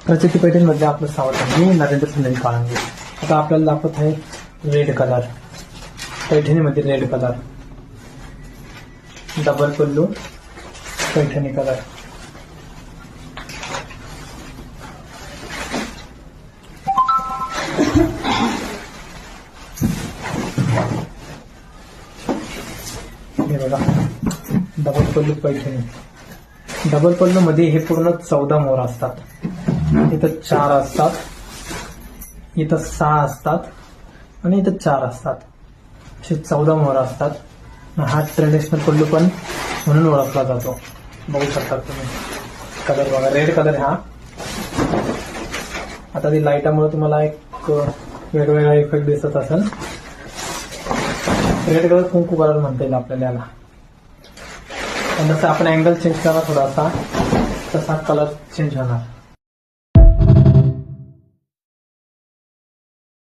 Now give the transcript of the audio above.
प्रचिती पैठणीमध्ये आपलं स्वागत आहे. मी नरेंद्र सुनील काळंगे. आता आपल्याला दाखवत आहे रेड कलर, पैठणीमध्ये रेड कलर, डबल पल्लू, पैठणी कलर. हे बघा, डबल पल्लू पैठणी. डबल पल्लू मध्ये हे पूर्ण 14 मोर असतात. इथं 4 असतात, इथं 6 असतात आणि इथं 4 असतात. असे 14 मोर असतात. हा ट्रेडिशनल पल्लू पण म्हणून ओळखला जातो. बघू शकता तुम्ही कलर बघा, रेड कलर हा. आता ती लाईटामुळे तुम्हाला एक वेगवेगळा इफेक्ट दिसत असेल. रेड कलर कुंकू कलर म्हणता येईल आपल्याला याला. जसं आपण अँगल चेंज करा थोडासा, तसा कलर चेंज होणार.